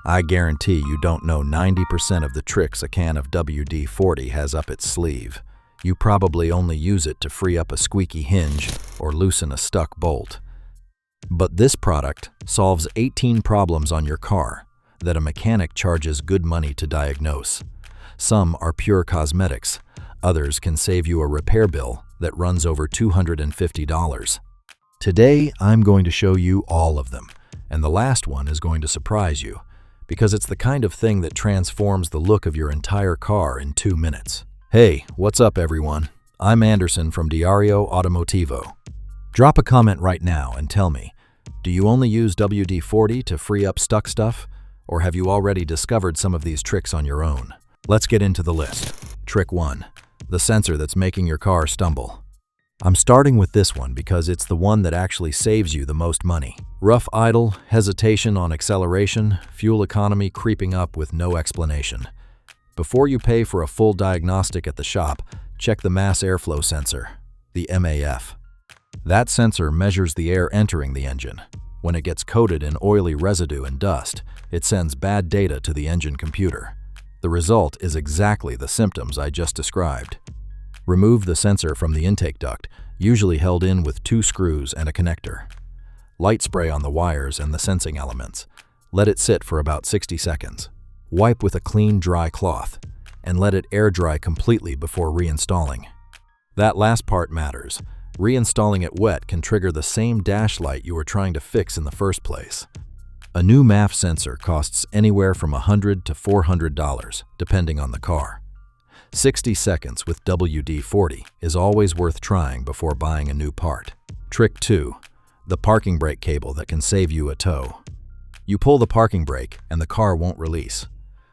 I guarantee you don't know 90% of the tricks a can of WD-40 has up its sleeve. You probably only use it to free up a squeaky hinge or loosen a stuck bolt. But this product solves 18 problems on your car that a mechanic charges good money to diagnose. Some are pure cosmetics. Others can save you a repair bill that runs over $250. Today, I'm going to show you all of them, and the last one is going to surprise you, because it's the kind of thing that transforms the look of your entire car in 2 minutes. Hey, what's up everyone? I'm Anderson from Diario Automotivo. Drop a comment right now and tell me, do you only use WD-40 to free up stuck stuff, or have you already discovered some of these tricks on your own? Let's get into the list. Trick 1. The sensor that's making your car stumble. I'm starting with this one because it's the one that actually saves you the most money. Rough idle, hesitation on acceleration, fuel economy creeping up with no explanation. Before you pay for a full diagnostic at the shop, check the mass airflow sensor, the MAF. That sensor measures the air entering the engine. When it gets coated in oily residue and dust, it sends bad data to the engine computer. The result is exactly the symptoms I just described. Remove the sensor from the intake duct, usually held in with 2 screws and a connector. Light spray on the wires and the sensing elements. Let it sit for about 60 seconds. Wipe with a clean, dry cloth, and let it air dry completely before reinstalling. That last part matters. Reinstalling it wet can trigger the same dash light you were trying to fix in the first place. A new MAF sensor costs anywhere from $100 to $400, depending on the car. 60 seconds with WD-40 is always worth trying before buying a new part. Trick 2. The parking brake cable that can save you a tow. You pull the parking brake and the car won't release.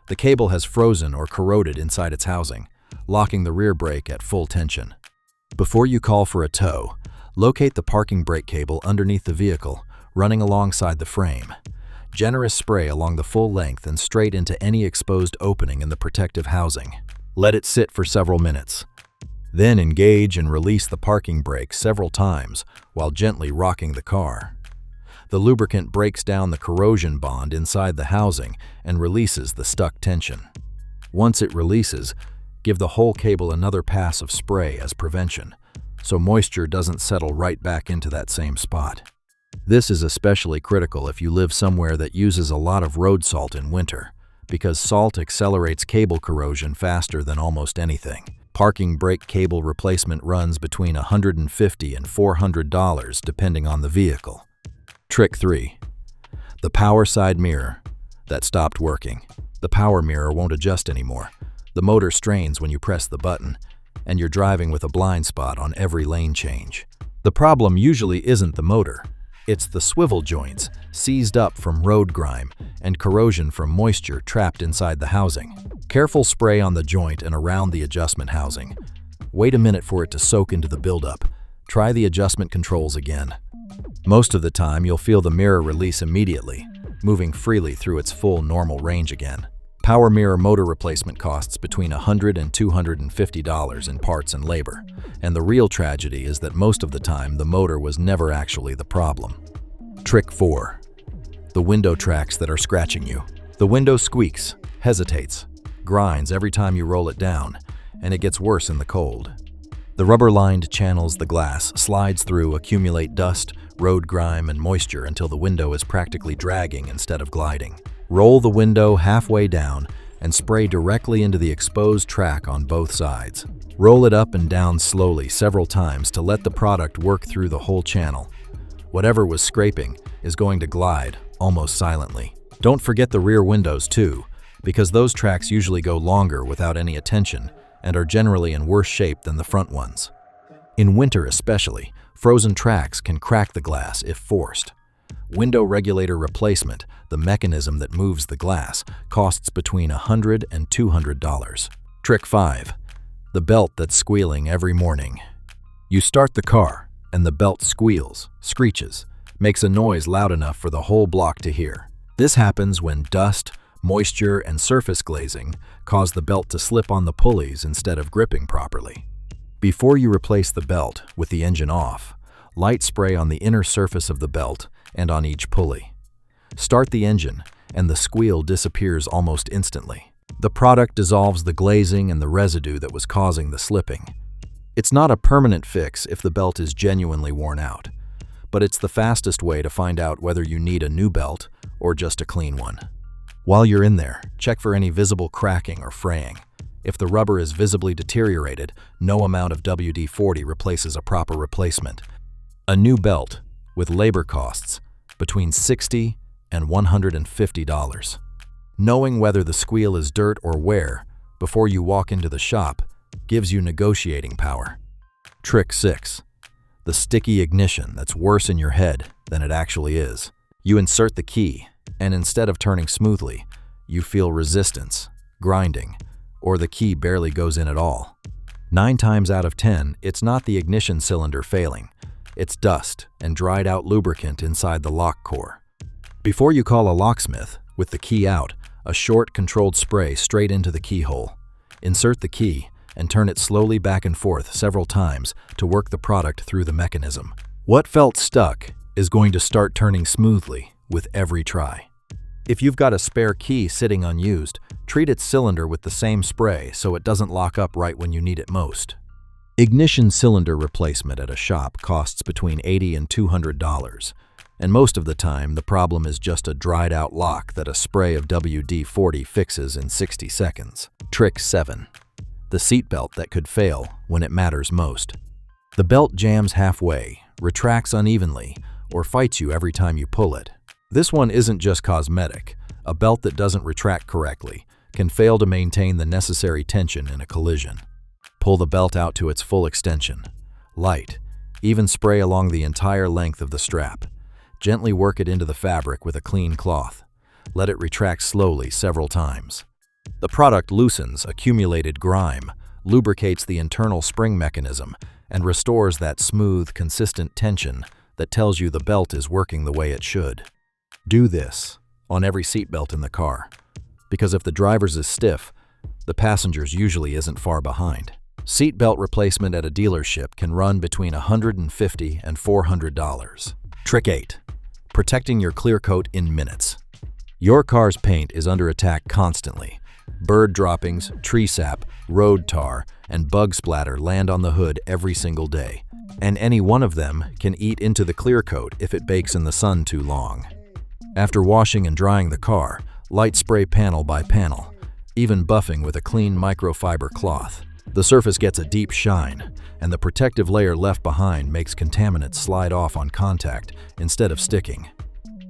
The cable has frozen or corroded inside its housing, locking the rear brake at full tension. Before you call for a tow, locate the parking brake cable underneath the vehicle, running alongside the frame. Generous spray along the full length and straight into any exposed opening in the protective housing. Let it sit for several minutes. Then engage and release the parking brake several times while gently rocking the car. The lubricant breaks down the corrosion bond inside the housing and releases the stuck tension. Once it releases, give the whole cable another pass of spray as prevention, so moisture doesn't settle right back into that same spot. This is especially critical if you live somewhere that uses a lot of road salt in winter, because salt accelerates cable corrosion faster than almost anything. Parking brake cable replacement runs between $150 and $400 depending on the vehicle. Trick 3. The power side mirror that stopped working. The power mirror won't adjust anymore. The motor strains when you press the button, and you're driving with a blind spot on every lane change. The problem usually isn't the motor. It's the swivel joints, seized up from road grime, and corrosion from moisture trapped inside the housing. Careful spray on the joint and around the adjustment housing. Wait a minute for it to soak into the buildup. Try the adjustment controls again. Most of the time, you'll feel the mirror release immediately, moving freely through its full normal range again. Power mirror motor replacement costs between $100 and $250 in parts and labor, and the real tragedy is that most of the time the motor was never actually the problem. Trick 4. The window tracks that are scratching you. The window squeaks, hesitates, grinds every time you roll it down, and it gets worse in the cold. The rubber-lined channels the glass slides through accumulate dust, road grime, and moisture until the window is practically dragging instead of gliding. Roll the window halfway down and spray directly into the exposed track on both sides. Roll it up and down slowly several times to let the product work through the whole channel. Whatever was scraping is going to glide almost silently. Don't forget the rear windows too, because those tracks usually go longer without any attention and are generally in worse shape than the front ones. In winter especially, frozen tracks can crack the glass if forced. Window regulator replacement, the mechanism that moves the glass, costs between $100 and $200. Trick 5. The belt that's squealing every morning. You start the car, and the belt squeals, screeches, makes a noise loud enough for the whole block to hear. This happens when dust, moisture, and surface glazing cause the belt to slip on the pulleys instead of gripping properly. Before you replace the belt with the engine off, light spray on the inner surface of the belt and on each pulley. Start the engine and the squeal disappears almost instantly. The product dissolves the glazing and the residue that was causing the slipping. It's not a permanent fix if the belt is genuinely worn out, but it's the fastest way to find out whether you need a new belt or just a clean one. While you're in there, check for any visible cracking or fraying. If the rubber is visibly deteriorated, no amount of WD-40 replaces a proper replacement. A new belt, with labor costs, between $60 and $150. Knowing whether the squeal is dirt or wear before you walk into the shop gives you negotiating power. Trick 6. The sticky ignition that's worse in your head than it actually is. You insert the key, and instead of turning smoothly, you feel resistance, grinding, or the key barely goes in at all. 9 times out of 10, it's not the ignition cylinder failing. It's dust and dried out lubricant inside the lock core. Before you call a locksmith, with the key out, a short controlled spray straight into the keyhole. Insert the key and turn it slowly back and forth several times to work the product through the mechanism. What felt stuck is going to start turning smoothly with every try. If you've got a spare key sitting unused, treat its cylinder with the same spray so it doesn't lock up right when you need it most. Ignition cylinder replacement at a shop costs between $80 and $200, and most of the time the problem is just a dried-out lock that a spray of WD-40 fixes in 60 seconds. Trick 7. The seatbelt that could fail when it matters most. The belt jams halfway, retracts unevenly, or fights you every time you pull it. This one isn't just cosmetic. A belt that doesn't retract correctly can fail to maintain the necessary tension in a collision. Pull the belt out to its full extension. Light, even spray along the entire length of the strap. Gently work it into the fabric with a clean cloth. Let it retract slowly several times. The product loosens accumulated grime, lubricates the internal spring mechanism, and restores that smooth, consistent tension that tells you the belt is working the way it should. Do this on every seatbelt in the car, because if the driver's is stiff, the passenger's usually isn't far behind. Seatbelt replacement at a dealership can run between $150 and $400. Trick 8. Protecting your clear coat in minutes. Your car's paint is under attack constantly. Bird droppings, tree sap, road tar, and bug splatter land on the hood every single day, and any one of them can eat into the clear coat if it bakes in the sun too long. After washing and drying the car, light spray panel by panel, even buffing with a clean microfiber cloth. The surface gets a deep shine, and the protective layer left behind makes contaminants slide off on contact instead of sticking.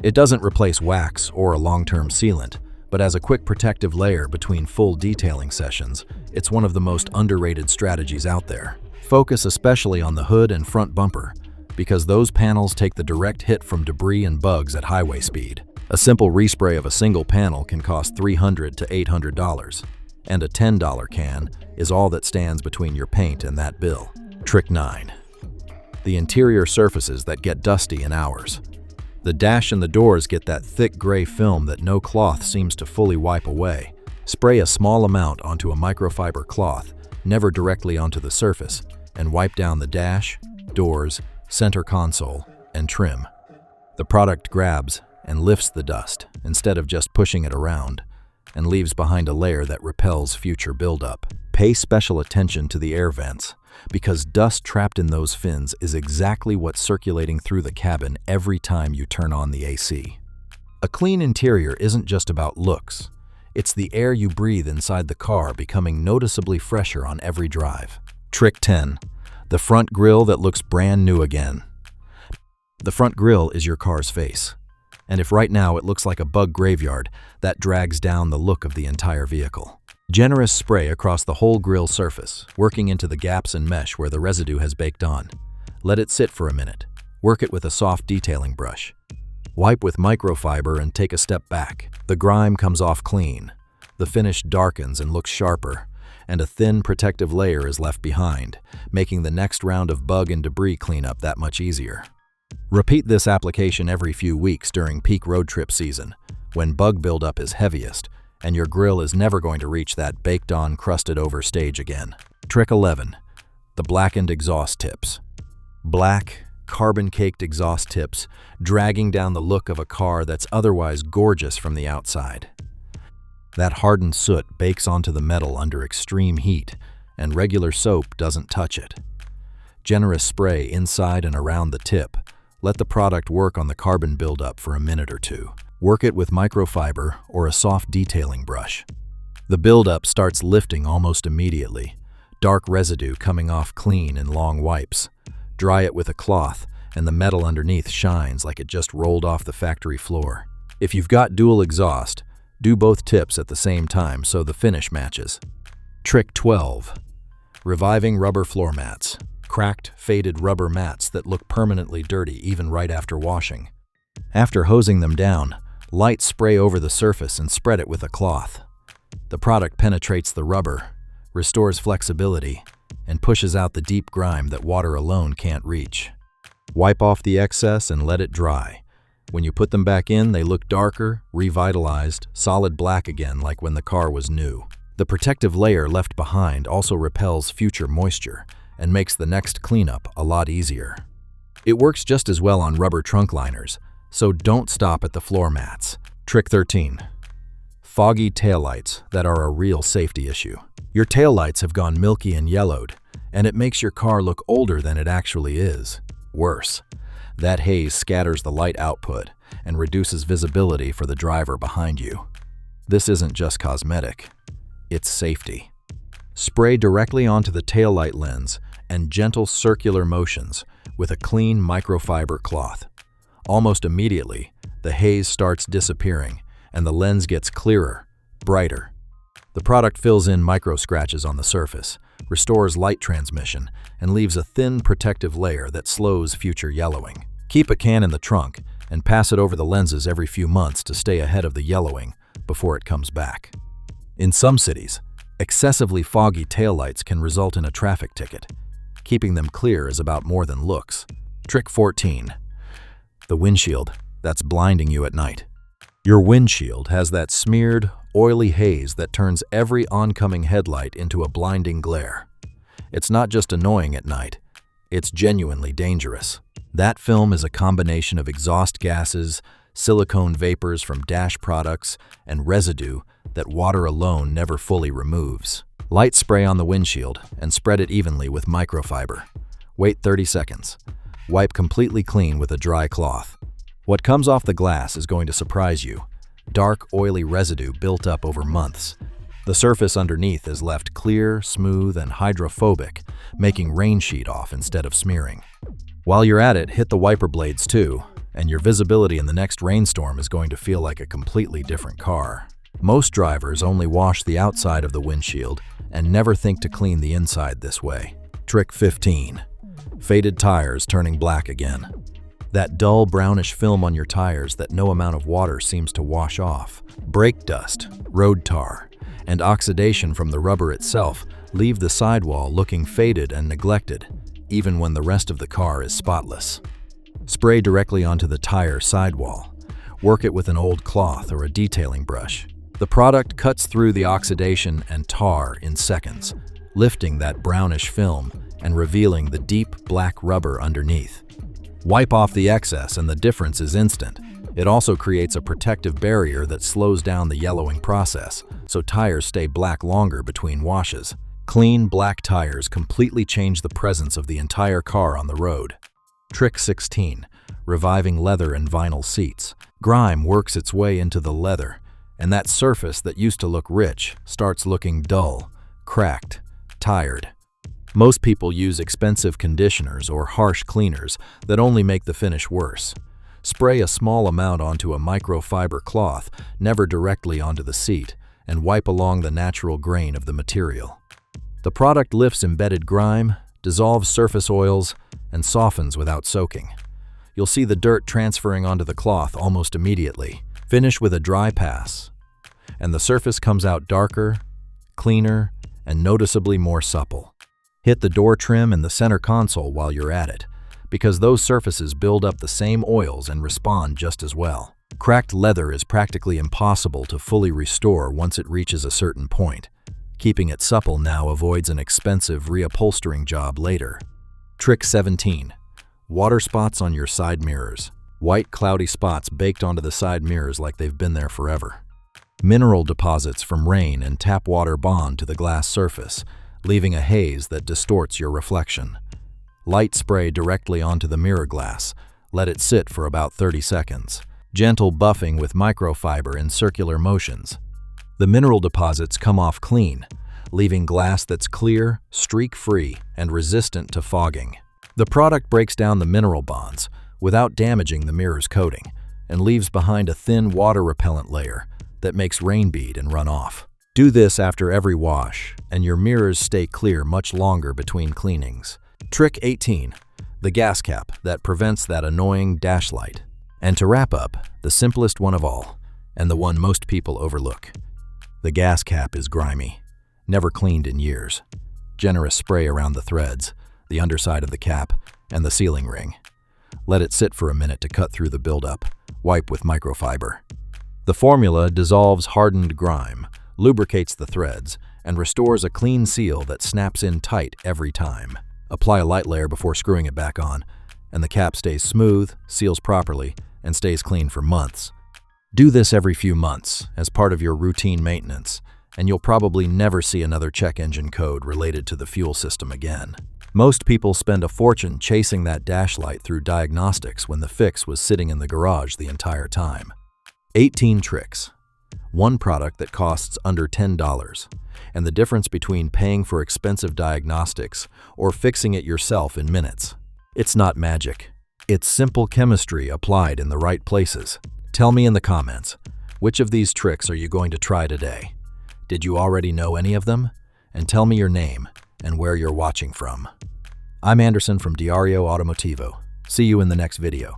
It doesn't replace wax or a long-term sealant, but as a quick protective layer between full detailing sessions, it's one of the most underrated strategies out there. Focus especially on the hood and front bumper, because those panels take the direct hit from debris and bugs at highway speed. A simple respray of a single panel can cost $300 to $800, and a $10 can is all that stands between your paint and that bill. Trick 9. The interior surfaces that get dusty in hours. The dash and the doors get that thick gray film that no cloth seems to fully wipe away. Spray a small amount onto a microfiber cloth, never directly onto the surface, and wipe down the dash, doors, center console, and trim. The product grabs and lifts the dust instead of just pushing it around, and leaves behind a layer that repels future buildup. Pay special attention to the air vents, because dust trapped in those fins is exactly what's circulating through the cabin every time you turn on the AC. A clean interior isn't just about looks. It's the air you breathe inside the car becoming noticeably fresher on every drive. Trick 10. The front grille that looks brand new again. The front grille is your car's face. And if right now it looks like a bug graveyard, that drags down the look of the entire vehicle. Generous spray across the whole grille surface, working into the gaps and mesh where the residue has baked on. Let it sit for a minute. Work it with a soft detailing brush. Wipe with microfiber and take a step back. The grime comes off clean. The finish darkens and looks sharper, and a thin protective layer is left behind, making the next round of bug and debris cleanup that much easier. Repeat this application every few weeks during peak road trip season, when bug buildup is heaviest, and your grill is never going to reach that baked-on, crusted-over stage again. Trick 11. The blackened exhaust tips. Black carbon-caked exhaust tips, dragging down the look of a car that's otherwise gorgeous from the outside. That hardened soot bakes onto the metal under extreme heat, and regular soap doesn't touch it. Generous spray inside and around the tip. Let the product work on the carbon buildup for a minute or two. Work it with microfiber or a soft detailing brush. The buildup starts lifting almost immediately, dark residue coming off clean in long wipes. Dry it with a cloth, and the metal underneath shines like it just rolled off the factory floor. If you've got dual exhaust, do both tips at the same time so the finish matches. Trick 12. Reviving rubber floor mats. Cracked, faded rubber mats that look permanently dirty even right after washing. After hosing them down, light spray over the surface and spread it with a cloth. The product penetrates the rubber, restores flexibility, and pushes out the deep grime that water alone can't reach. Wipe off the excess and let it dry. When you put them back in, they look darker, revitalized, solid black again like when the car was new. The protective layer left behind also repels future moisture and makes the next cleanup a lot easier. It works just as well on rubber trunk liners, so don't stop at the floor mats. Trick 13. Foggy taillights that are a real safety issue. Your taillights have gone milky and yellowed, and it makes your car look older than it actually is. Worse, that haze scatters the light output and reduces visibility for the driver behind you. This isn't just cosmetic, it's safety. Spray directly onto the taillight lens and gentle circular motions with a clean microfiber cloth. Almost immediately, the haze starts disappearing and the lens gets clearer, brighter. The product fills in micro scratches on the surface, restores light transmission, and leaves a thin protective layer that slows future yellowing. Keep a can in the trunk and pass it over the lenses every few months to stay ahead of the yellowing before it comes back. In some cities, excessively foggy taillights can result in a traffic ticket. Keeping them clear is about more than looks. Trick 14. The windshield that's blinding you at night. Your windshield has that smeared, oily haze that turns every oncoming headlight into a blinding glare. It's not just annoying at night, it's genuinely dangerous. That film is a combination of exhaust gases, silicone vapors from dash products, and residue that water alone never fully removes. Light spray on the windshield and spread it evenly with microfiber. Wait 30 seconds. Wipe completely clean with a dry cloth. What comes off the glass is going to surprise you. Dark, oily residue built up over months. The surface underneath is left clear, smooth, and hydrophobic, making rain sheet off instead of smearing. While you're at it, hit the wiper blades too, and your visibility in the next rainstorm is going to feel like a completely different car. Most drivers only wash the outside of the windshield and never think to clean the inside this way. Trick 15. Faded tires turning black again. That dull brownish film on your tires that no amount of water seems to wash off. Brake dust, road tar, and oxidation from the rubber itself leave the sidewall looking faded and neglected, even when the rest of the car is spotless. Spray directly onto the tire sidewall. Work it with an old cloth or a detailing brush. The product cuts through the oxidation and tar in seconds, lifting that brownish film and revealing the deep black rubber underneath. Wipe off the excess and the difference is instant. It also creates a protective barrier that slows down the yellowing process, so tires stay black longer between washes. Clean, black tires completely change the presence of the entire car on the road. Trick 16. Reviving leather and vinyl seats. Grime works its way into the leather, and that surface that used to look rich starts looking dull, cracked, tired. Most people use expensive conditioners or harsh cleaners that only make the finish worse. Spray a small amount onto a microfiber cloth, never directly onto the seat, and wipe along the natural grain of the material. The product lifts embedded grime, dissolves surface oils, and softens without soaking. You'll see the dirt transferring onto the cloth almost immediately. Finish with a dry pass, and the surface comes out darker, cleaner, and noticeably more supple. Hit the door trim and the center console while you're at it, because those surfaces build up the same oils and respond just as well. Cracked leather is practically impossible to fully restore once it reaches a certain point. Keeping it supple now avoids an expensive reupholstering job later. Trick 17. Water spots on your side mirrors. White, cloudy spots baked onto the side mirrors like they've been there forever. Mineral deposits from rain and tap water bond to the glass surface, leaving a haze that distorts your reflection. Light spray directly onto the mirror glass. Let it sit for about 30 seconds. Gentle buffing with microfiber in circular motions. The mineral deposits come off clean, leaving glass that's clear, streak-free, and resistant to fogging. The product breaks down the mineral bonds without damaging the mirror's coating and leaves behind a thin water-repellent layer that makes rain bead and run off. Do this after every wash, and your mirrors stay clear much longer between cleanings. Trick 18. The gas cap that prevents that annoying dash light. And to wrap up, the simplest one of all, and the one most people overlook. The gas cap is grimy, never cleaned in years. Generous spray around the threads, the underside of the cap, and the sealing ring. Let it sit for a minute to cut through the buildup. Wipe with microfiber. The formula dissolves hardened grime, lubricates the threads, and restores a clean seal that snaps in tight every time. Apply a light layer before screwing it back on, and the cap stays smooth, seals properly, and stays clean for months. Do this every few months as part of your routine maintenance, and you'll probably never see another check engine code related to the fuel system again. Most people spend a fortune chasing that dash light through diagnostics when the fix was sitting in the garage the entire time. 18 tricks. One product that costs under $10, and the difference between paying for expensive diagnostics or fixing it yourself in minutes. It's not magic. It's simple chemistry applied in the right places. Tell me in the comments, which of these tricks are you going to try today? Did you already know any of them? And tell me your name and where you're watching from. I'm Anderson from Diario Automotivo. See you in the next video.